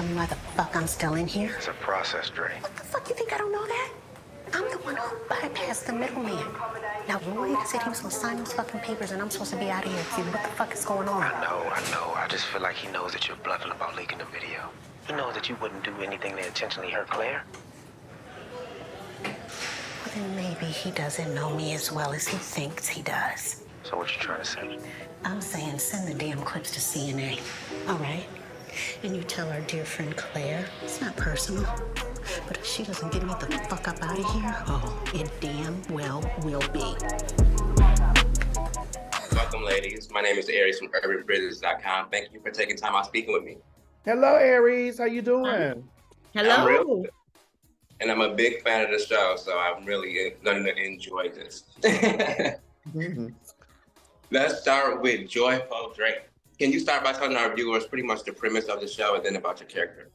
tell me why the fuck I'm still in here? It's a process, Dre. What the fuck, you think I don't know that? I'm the one who bypassed the middleman. Now, Lloyd said he was gonna sign those fucking papers and I'm supposed to be out of here. See, what the fuck is going on? I know. I just feel like he knows that you're bluffing about leaking the video. He knows that you wouldn't do anything to intentionally hurt Claire. Well, then maybe he doesn't know me as well as he thinks he does. So what you trying to say? I'm saying send the damn clips to CNA. All right? And you tell our dear friend Claire, it's not personal, but if she doesn't get me the fuck up out of here, oh, it damn well will be. Welcome, ladies. My name is Aries from UrbanBridges.com. Thank you for taking time out speaking with me. Hello, Aries. How you doing? Hello. And I'm a big fan of the show, so I'm really going to enjoy this. Let's start with Joyful Drake. Can you start by telling our viewers pretty much the premise of the show and then about your character?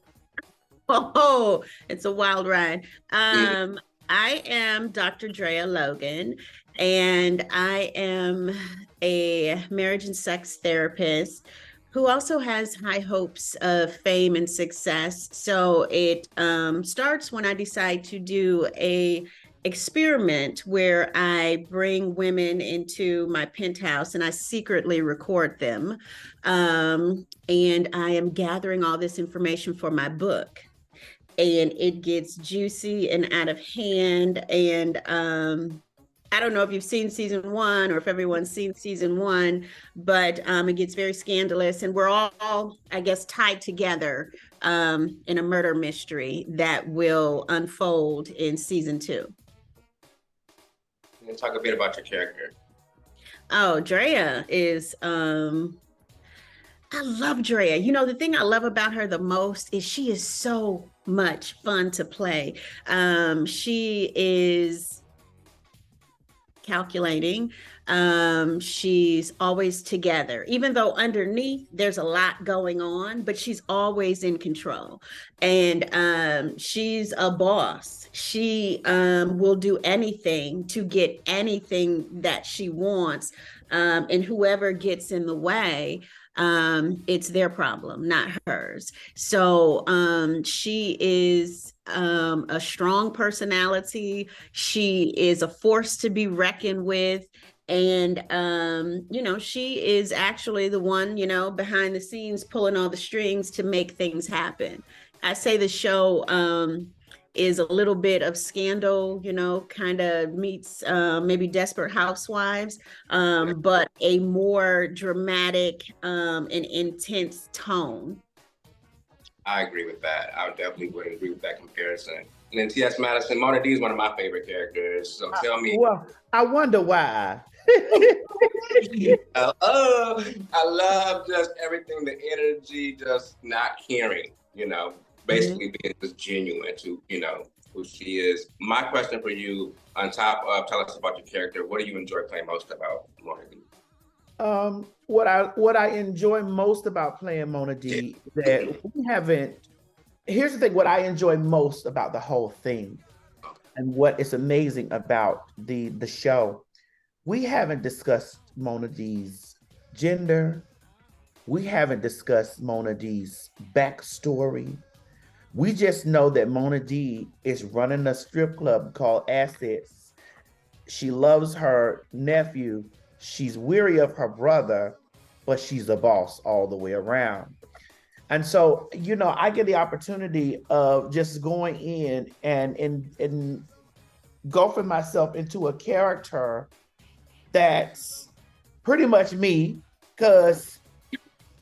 Oh, it's a wild ride. I am Dr. Draya Logan, and I am a marriage and sex therapist who also has high hopes of fame and success. So it starts when I decide to do a experiment where I bring women into my penthouse and I secretly record them. And I am gathering all this information for my book. And it gets juicy and out of hand. And I don't know if you've seen season 1 or if everyone's seen season 1, but it gets very scandalous. And we're all, I guess, tied together in a murder mystery that will unfold in season 2. And talk a bit about your character. Oh, Draya is, I love Draya. You know, the thing I love about her the most is she is so much fun to play. She is calculating. She's always together, even though underneath there's a lot going on, but she's always in control. And she's a boss. She will do anything to get anything that she wants. And whoever gets in the way, it's their problem, not hers. So she is a strong personality. She is a force to be reckoned with. And, you know, she is actually the one, you know, behind the scenes pulling all the strings to make things happen. I say the show is a little bit of Scandal, you know, kind of meets maybe Desperate Housewives, but a more dramatic and intense tone. I agree with that. I definitely would agree with that comparison. And then T.S. Madison, Mona D is one of my favorite characters. So tell me. Well, I wonder why. I love just everything, the energy, just not caring, you know, basically being just genuine to, you know, who she is. My question for you, on top of tell us about your character, what do you enjoy playing most about Mona D? What I enjoy most about playing Mona D is that we haven't. Here's the thing: what I enjoy most about the whole thing, and what is amazing about the show, we haven't discussed Mona D's gender. We haven't discussed Mona D's backstory. We just know that Mona D is running a strip club called Assets. She loves her nephew. She's weary of her brother, but she's a boss all the way around. And so, you know, I get the opportunity of just going in and engulfing myself into a character that's pretty much me, because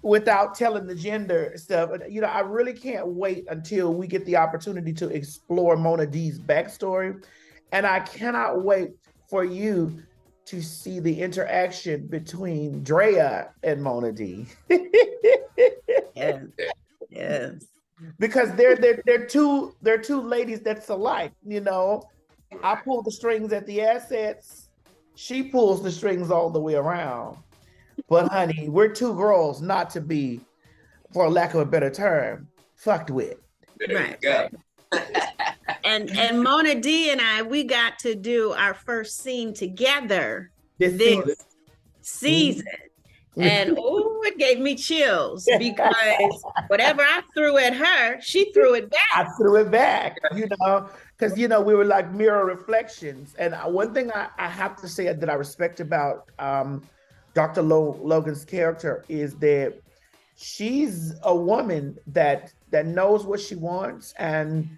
without telling the gender stuff, you know, I really can't wait until we get the opportunity to explore Mona D's backstory. And I cannot wait for you to see the interaction between Draya and Mona D. Yes. Yes. Because they're two ladies that's alike, you know. I pull the strings at the Assets. She pulls the strings all the way around. But honey, we're two girls not to be, for lack of a better term, fucked with. There you go. And Mona D and I, we got to do our first scene together this season. And oh, it gave me chills because whatever I threw at her, she threw it back. I threw it back, because we were like mirror reflections. And one thing I have to say that I respect about Dr. Logan's character is that she's a woman that knows what she wants, and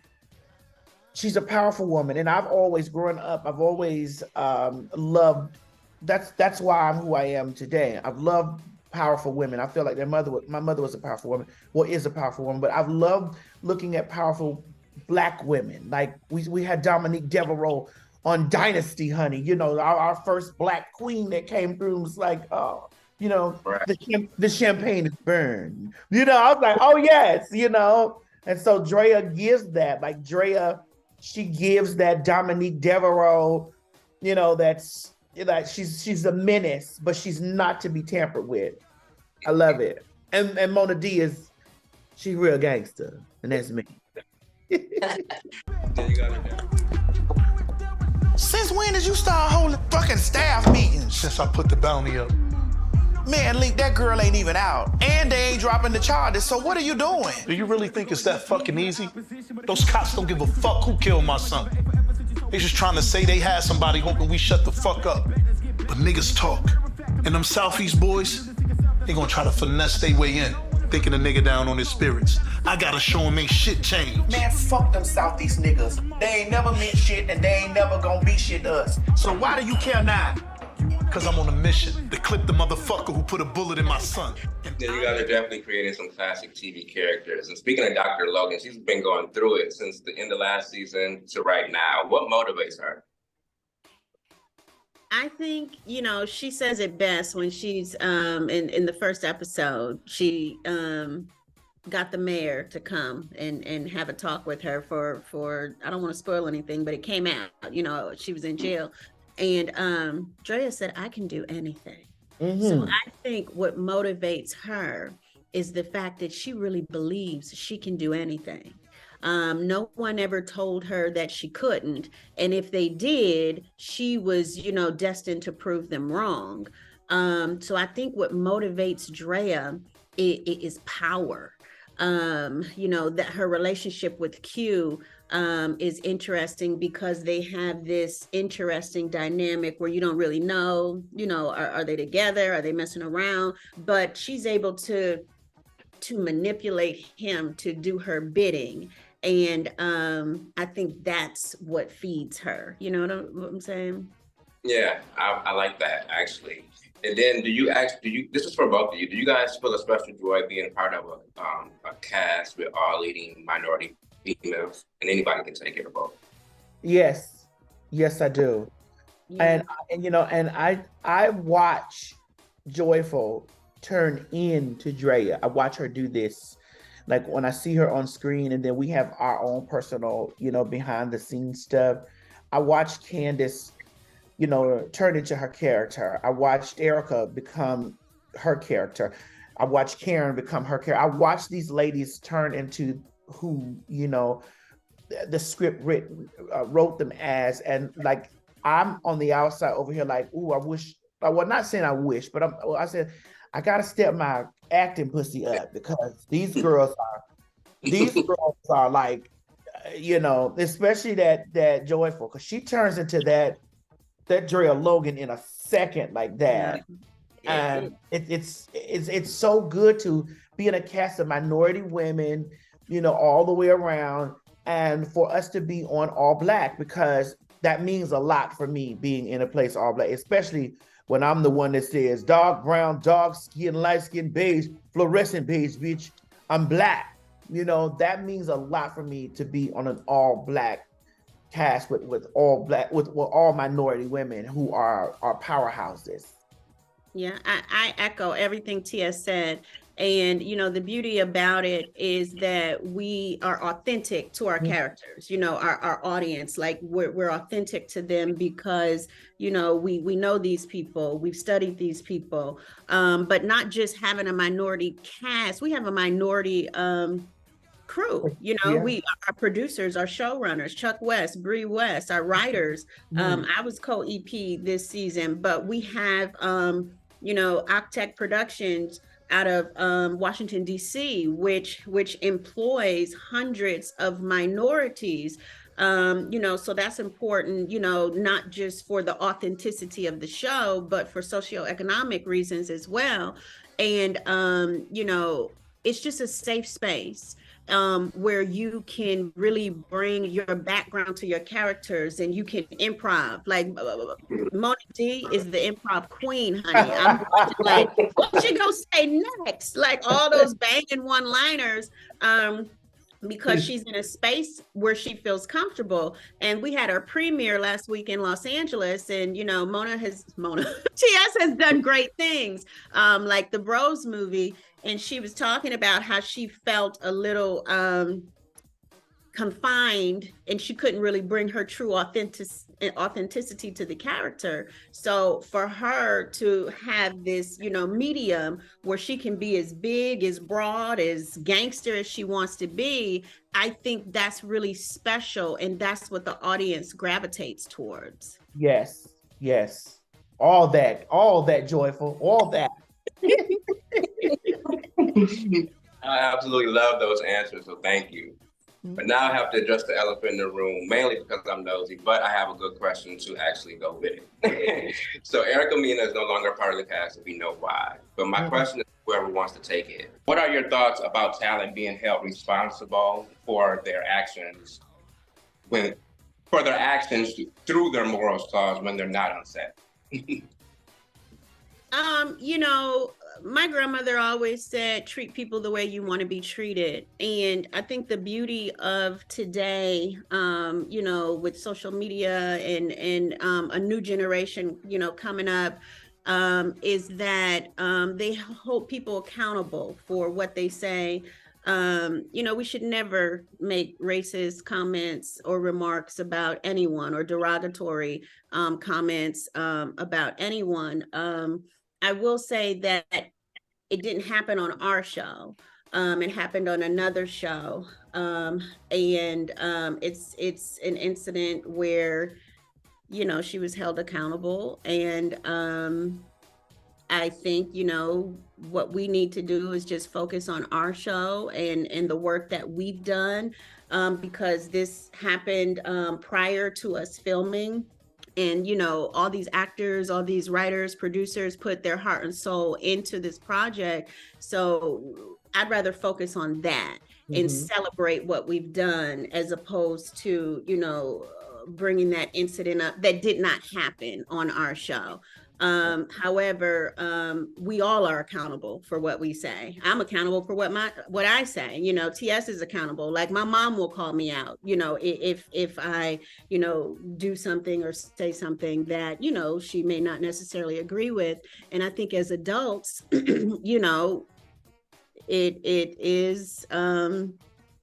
she's a powerful woman. And I've always grown up, I've always loved. That's why I'm who I am today. I've loved powerful women. I feel like my mother was a powerful woman, is a powerful woman, but I've loved looking at powerful Black women. Like we had Dominique Devereaux on Dynasty, honey. Our first Black queen that came through was like, oh, right. the champagne is burned. I was like, oh yes, And so Draya gives that. Like Draya, she gives that Dominique Devereaux, that's she's a menace, but she's not to be tampered with. I love it. And Mona D she's real gangster, and that's me. Since when did you start holding fucking staff meetings? Since I put the bounty up. Man, Link, that girl ain't even out. And they ain't dropping the charges, so what are you doing? Do you really think it's that fucking easy? Those cops don't give a fuck who killed my son. They just trying to say they had somebody hoping we shut the fuck up. But niggas talk. And them Southeast boys, they gonna try to finesse their way in, thinking a nigga down on his spirits. I gotta show them ain't shit changed. Man, fuck them Southeast niggas. They ain't never meant shit and they ain't never gonna be shit to us. So why do you care now? Cause I'm on a mission to clip the motherfucker who put a bullet in my son. Yeah, you guys are definitely creating some classic TV characters. And speaking of Dr. Logan, she's been going through it since the end of last season to right now. What motivates her? I think, she says it best when she's in the first episode. She got the mayor to come and have a talk with her for I don't want to spoil anything, but it came out, she was in jail. And Draya said, I can do anything. Mm-hmm. So I think what motivates her is the fact that she really believes she can do anything. No one ever told her that she couldn't. And if they did, she was, destined to prove them wrong. So I think what motivates Draya is power. That her relationship with Q is interesting because they have this interesting dynamic where you don't really know, are they together? Are they messing around? But she's able to manipulate him to do her bidding. And I think that's what feeds her. You know what I'm saying? Yeah, I like that, actually. And then this is for both of you, do you guys feel a special joy being part of a cast with all leading minority females? And anybody can take it or both. Yes, I do. Yeah. And I watch Joyful turn into Draya. I watch her do this. Like when I see her on screen, and then we have our own personal, behind the scenes stuff. I watch Candace, turn into her character. I watched Erica become her character. I watched Karen become her character. I watched these ladies turn into who, the script wrote them as. And like, I'm on the outside over here like, ooh, I wish, well, not saying I wish, but I said, I got to step my acting pussy up because these girls are like, especially that Joyful, because she turns into that Draya Logan in a second like that. Yeah. And it's so good to be in a cast of minority women, all the way around, and for us to be on all Black, because that means a lot for me being in a place all Black, especially when I'm the one that says dark brown, dark skin, light skin, beige, fluorescent beige, bitch, I'm Black. That means a lot for me to be on an all Black cast with all Black, with all minority women who are powerhouses. Yeah, I echo everything Tia said. And, the beauty about it is that we are authentic to our characters, our audience, like we're authentic to them because, we know these people, we've studied these people, but not just having a minority cast, we have a minority crew, our producers, our showrunners, Chuck West, Bree West, our writers. I was co-EP this season, but we have Octech Productions out of Washington, D.C., which employs hundreds of minorities. So that's important, not just for the authenticity of the show, but for socioeconomic reasons as well. And, it's just a safe space where you can really bring your background to your characters and you can improv. Like Mona D is the improv queen, honey. I'm like, what she gonna say next? Like all those banging one-liners. Because she's in a space where she feels comfortable. And we had our premiere last week in Los Angeles, and Mona TS has done great things, like the Bros movie, and she was talking about how she felt a little confined and she couldn't really bring her true authenticity to the character. So for her to have this medium where she can be as big, as broad, as gangster as she wants to be, I think that's really special, and that's what the audience gravitates towards. Yes all that joyful, all that. I absolutely love those answers, so thank you. But now I have to address the elephant in the room, mainly because I'm nosy, but I have a good question to actually go with it. So Erica Mena is no longer part of the cast, and we know why. But my question is whoever wants to take it. What are your thoughts about talent being held responsible for their actions through their moral flaws when they're not on set? My grandmother always said, treat people the way you want to be treated. And I think the beauty of today, with social media and a new generation, coming up, is that they hold people accountable for what they say. We should never make racist comments or remarks about anyone, or derogatory comments about anyone. I will say that it didn't happen on our show. It happened on another show. And it's an incident where, she was held accountable. And I think, what we need to do is just focus on our show and the work that we've done, because this happened prior to us filming. And, all these actors, all these writers, producers put their heart and soul into this project. So I'd rather focus on that and celebrate what we've done, as opposed to, bringing that incident up that did not happen on our show. However, we all are accountable for what we say. I'm accountable for what I say. TS is accountable. Like my mom will call me out, if I, do something or say something that, she may not necessarily agree with. And I think as adults, it is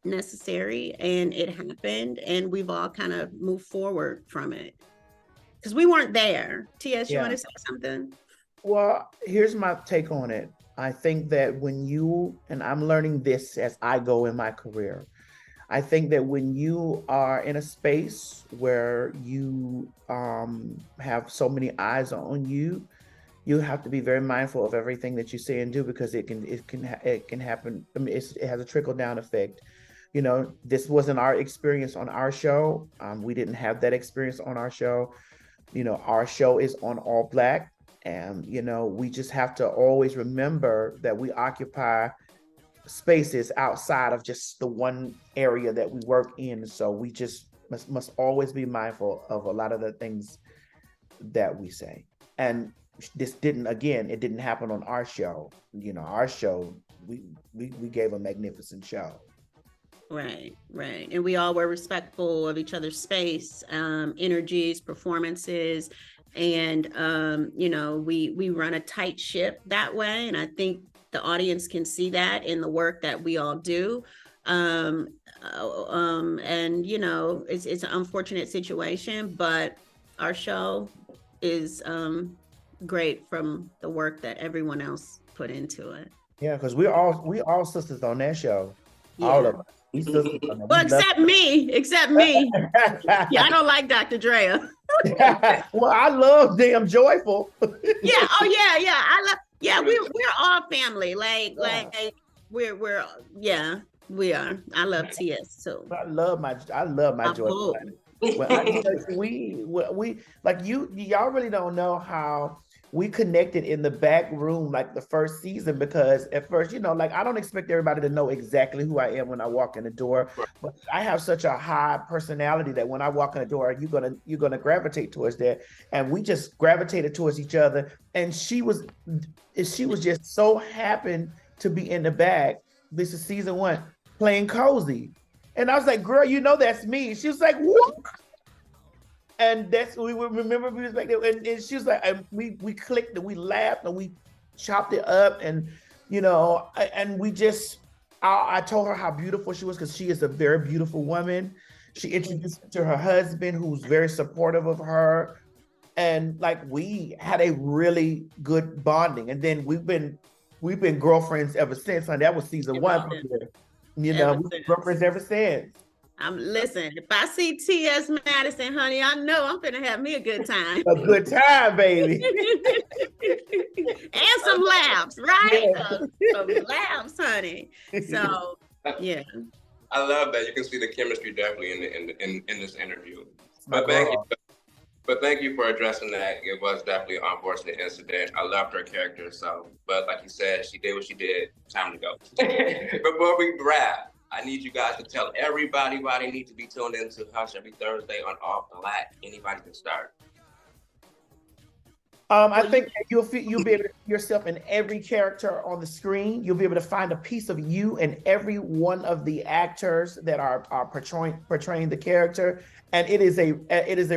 necessary, and it happened, and we've all kind of moved forward from it. Because we weren't there. TS, you want to say something? Well, here's my take on it. I think that and I'm learning this as I go in my career, I think that when you are in a space where you have so many eyes on you, you have to be very mindful of everything that you say and do, because it can happen. I mean, it has a trickle down effect. This wasn't our experience on our show. We didn't have that experience on our show. Our show is on All Black, and, we just have to always remember that we occupy spaces outside of just the one area that we work in. So we just must always be mindful of a lot of the things that we say. And this didn't happen on our show. Our show, we gave a magnificent show. Right. And we all were respectful of each other's space, energies, performances. And, we run a tight ship that way. And I think the audience can see that in the work that we all do. And, it's an unfortunate situation, but our show is great from the work that everyone else put into it. Yeah, because we all sisters on that show. All of us. We sisters. Well, except me. Yeah, I don't like Dr. Draya. Well, I love Damn Joyful. Yeah. Oh yeah. I love. Yeah, we're all family. Like we're we are. I love TS too. I love my Joyful. We like y'all really don't know how we connected in the back room like the first season, because at first, like I don't expect everybody to know exactly who I am when I walk in the door, but I have such a high personality that when I walk in the door, you're gonna gravitate towards that, and we just gravitated towards each other. And she was just so happened to be in the back. This is season 1, playing cozy, and I was like, "Girl, that's me." She was like, "What?" And that's we would remember we was back there, and she was like, and we clicked and we laughed and we chopped it up, and and we just I told her how beautiful she was, because she is a very beautiful woman. She introduced me to her husband, who's very supportive of her, and like we had a really good bonding. And then we've been girlfriends ever since. And that was season 1. We've been girlfriends ever since. Listen, if I see T.S. Madison, honey, I know I'm gonna have me a good time. A good time, baby. And some laughs, right? Yeah. Some laughs, honey. So, yeah. I love that. You can see the chemistry definitely in this interview. But thank you for addressing that. It was definitely an unfortunate incident. I loved her character, but like you said, she did what she did. Time to go. Before we wrap, I need you guys to tell everybody why they need to be tuned into Hush every Thursday on ALLBLK. Anybody can start. I think you'll be able to see yourself in every character on the screen. You'll be able to find a piece of you in every one of the actors that are portraying the character. And it is a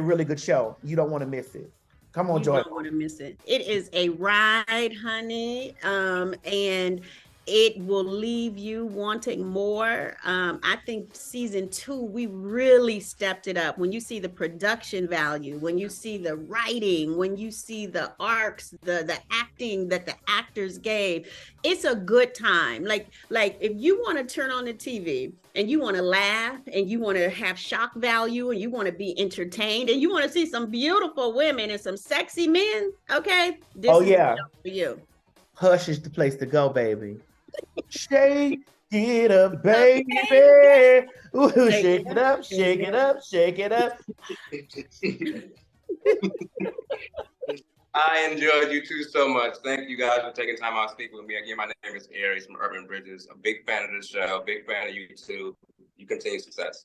really good show. You don't want to miss it. Come on, Joy. You don't want to miss it. It is a ride, honey. And it will leave you wanting more. I think season 2, we really stepped it up. When you see the production value, when you see the writing, when you see the arcs, the acting that the actors gave, it's a good time. Like if you want to turn on the TV and you want to laugh and you want to have shock value and you want to be entertained and you want to see some beautiful women and some sexy men, okay? This is the show for you. Hush is the place to go, baby. Shake it up, baby. Ooh, shake it up, shake it up, shake it up. I enjoyed you two so much. Thank you guys for taking time out to speak with me. Again, my name is Aries from Urban Bridges. A big fan of the show, big fan of you too. You continue success.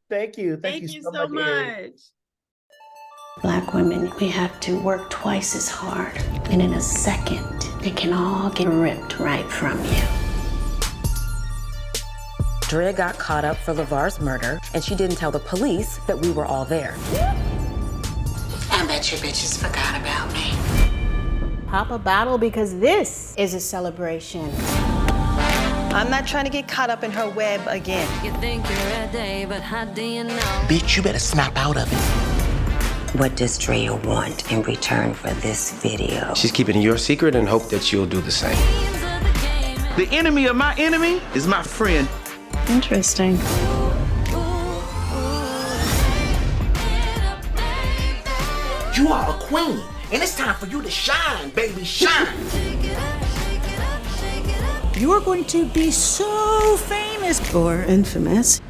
Thank you. Thank you so much. Black women, we have to work twice as hard. And in a second, it can all get ripped right from you. Draya got caught up for LeVar's murder, and she didn't tell the police that we were all there. I bet you bitches forgot about me. Pop a bottle because this is a celebration. I'm not trying to get caught up in her web again. You think you're ready, but how do you know? Bitch, you better snap out of it. What does Draya want in return for this video? She's keeping your secret and hope that you'll do the same. The enemy of my enemy is my friend. Interesting. You are a queen, and it's time for you to shine, baby, shine. You are going to be so famous or infamous.